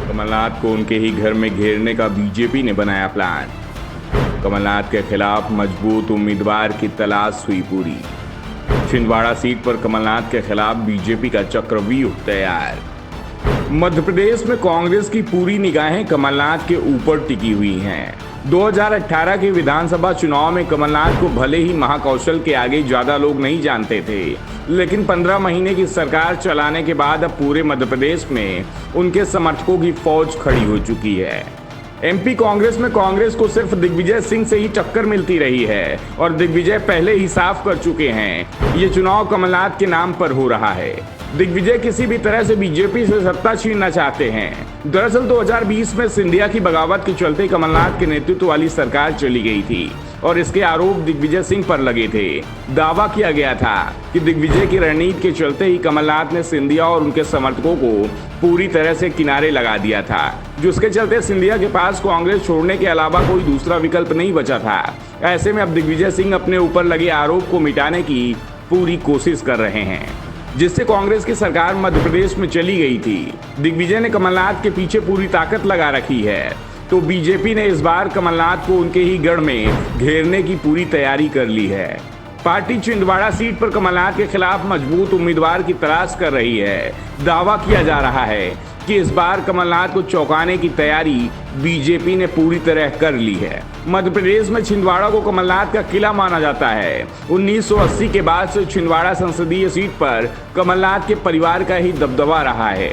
कमलनाथ को उनके ही घर में घेरने का बीजेपी ने बनाया प्लान। कमलनाथ के खिलाफ मजबूत उम्मीदवार की तलाश हुई पूरी। छिंदवाड़ा सीट पर कमलनाथ के खिलाफ बीजेपी का चक्रव्यूह तैयार। मध्य प्रदेश में कांग्रेस की पूरी निगाहें कमलनाथ के ऊपर टिकी हुई हैं। 2018 के विधानसभा चुनाव में कमलनाथ को भले ही महाकौशल के आगे ज्यादा लोग नहीं जानते थे, लेकिन 15 महीने की सरकार चलाने के बाद अब पूरे मध्य प्रदेश में उनके समर्थकों की फौज खड़ी हो चुकी है। एमपी कांग्रेस में कांग्रेस को सिर्फ दिग्विजय सिंह से ही टक्कर मिलती रही है और दिग्विजय पहले ही साफ कर चुके हैं ये चुनाव कमलनाथ के नाम पर हो रहा है। दिग्विजय किसी भी तरह से बीजेपी से सत्ता छीनना चाहते हैं। दरअसल 2020 में सिंधिया की बगावत के चलते कमलनाथ के नेतृत्व वाली सरकार चली गई थी और इसके आरोप दिग्विजय सिंह पर लगे थे। दावा किया गया था कि दिग्विजय की रणनीति के चलते ही कमलनाथ ने सिंधिया और उनके समर्थकों को पूरी तरह से किनारे लगा दिया था, जिसके चलते सिंधिया के पास कांग्रेस छोड़ने के अलावा कोई दूसरा विकल्प नहीं बचा था। ऐसे में अब दिग्विजय सिंह अपने ऊपर लगे आरोप को मिटाने की पूरी कोशिश कर रहे हैं, जिससे कांग्रेस की सरकार मध्य प्रदेश में चली गई थी। दिग्विजय ने कमलनाथ के पीछे पूरी ताकत लगा रखी है, तो बीजेपी ने इस बार कमलनाथ को उनके ही गढ़ में घेरने की पूरी तैयारी कर ली है। पार्टी छिंदवाड़ा सीट पर कमलनाथ के खिलाफ मजबूत उम्मीदवार की तलाश कर रही है। दावा किया जा रहा है कि इस बार कमलनाथ को चौंकाने की तैयारी बीजेपी ने पूरी तरह कर ली है। मध्य प्रदेश में छिंदवाड़ा को कमलनाथ का किला माना जाता है। 1980 के बाद से छिंदवाड़ा संसदीय सीट पर कमलनाथ के परिवार का ही दबदबा रहा है।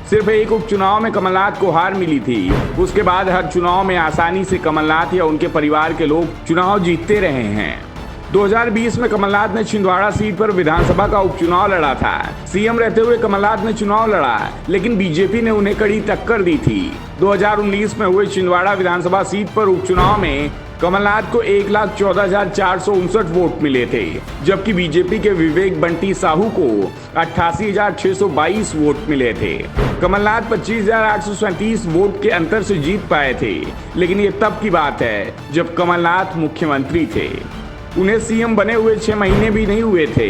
सिर्फ एक उपचुनाव में कमलनाथ को हार मिली थी, उसके बाद हर चुनाव में आसानी से कमलनाथ या उनके परिवार के लोग चुनाव जीतते रहे हैं। 2020 में कमलनाथ ने छिंदवाड़ा सीट पर विधानसभा का उपचुनाव लड़ा था। सीएम रहते हुए कमलनाथ ने चुनाव लड़ा, लेकिन बीजेपी ने उन्हें कड़ी टक्कर दी थी। 2019 में हुए छिंदवाड़ा विधानसभा सीट पर उपचुनाव में कमलनाथ को 1,14,459 वोट मिले थे, जबकि बीजेपी के विवेक बंटी साहू को 88,622 वोट मिले थे। कमलनाथ 25,837 वोट के अंतर से जीत पाए थे, लेकिन ये तब की बात है जब कमलनाथ मुख्यमंत्री थे। उन्हें सीएम बने हुए 6 महीने भी नहीं हुए थे।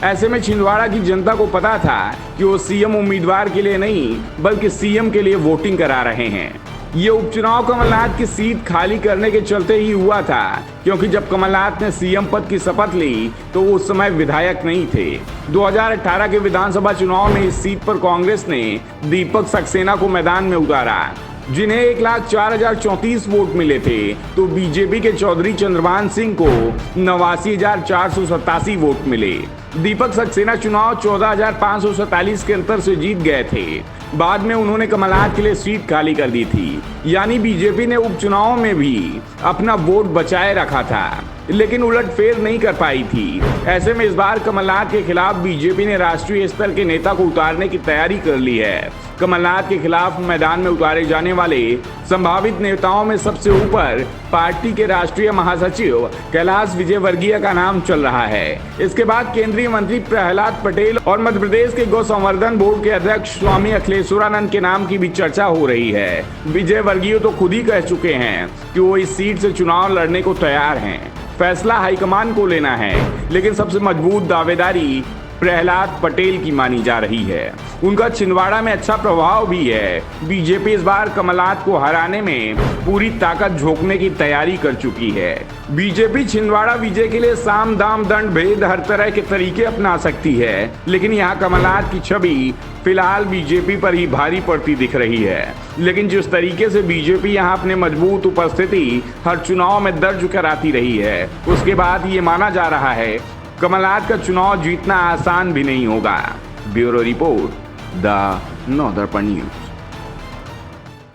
ऐसे में छिंदवाड़ा की जनता को पता था कि वो सीएम उम्मीदवार के लिए नहीं बल्कि सीएम के लिए वोटिंग करा रहे हैं। ये उपचुनाव कमलनाथ की सीट खाली करने के चलते ही हुआ था, क्योंकि जब कमलनाथ ने सीएम पद की शपथ ली तो वो उस समय विधायक नहीं थे। 2018 के विधानसभा चुनाव में इस सीट पर कांग्रेस ने दीपक सक्सेना को मैदान में उतारा, जिन्हें 1,04,034 वोट मिले थे, तो बीजेपी के चौधरी चंद्रभान सिंह को 89,487 वोट मिले। दीपक सक्सेना चुनाव 14,547 के अंतर से जीत गए थे। बाद में उन्होंने कमलनाथ के लिए सीट खाली कर दी थी, यानी बीजेपी ने उपचुनाव में भी अपना वोट बचाए रखा था, लेकिन उलटफेर नहीं कर पाई थी। ऐसे में इस बार कमलनाथ के खिलाफ बीजेपी ने राष्ट्रीय स्तर के नेता को उतारने की तैयारी कर ली है। कमलनाथ के खिलाफ मैदान में उतारे जाने वाले संभावित नेताओं में सबसे ऊपर पार्टी के राष्ट्रीय महासचिव कैलाश विजयवर्गीय का नाम चल रहा है। इसके बाद केंद्रीय मंत्री प्रहलाद पटेल और मध्य प्रदेश के गौ संवर्धन बोर्ड के अध्यक्ष स्वामी अखिलेश्वरानंद के नाम की भी चर्चा हो रही है। विजयवर्गीय तो खुद ही कह चुके हैं कि वो इस सीट से चुनाव लड़ने को तैयार हैं। फैसला हाईकमान को लेना है, लेकिन सबसे मजबूत दावेदारी प्रहलाद पटेल की मानी जा रही है। उनका छिंदवाड़ा में अच्छा प्रभाव भी है। बीजेपी इस बार कमलनाथ को हराने में पूरी ताकत झोंकने की तैयारी कर चुकी है। बीजेपी छिंदवाड़ा विजय के लिए साम दाम दंड भेद हर तरह के तरीके अपना सकती है, लेकिन यहाँ कमलनाथ की छवि फिलहाल बीजेपी पर ही भारी पड़ती दिख रही है। लेकिन जिस तरीके से बीजेपी यहाँ अपने मजबूत उपस्थिति हर चुनाव में दर्ज कराती रही है, उसके बाद ये माना जा रहा है कमलनाथ का चुनाव जीतना आसान भी नहीं होगा। Bureau report, the northern news.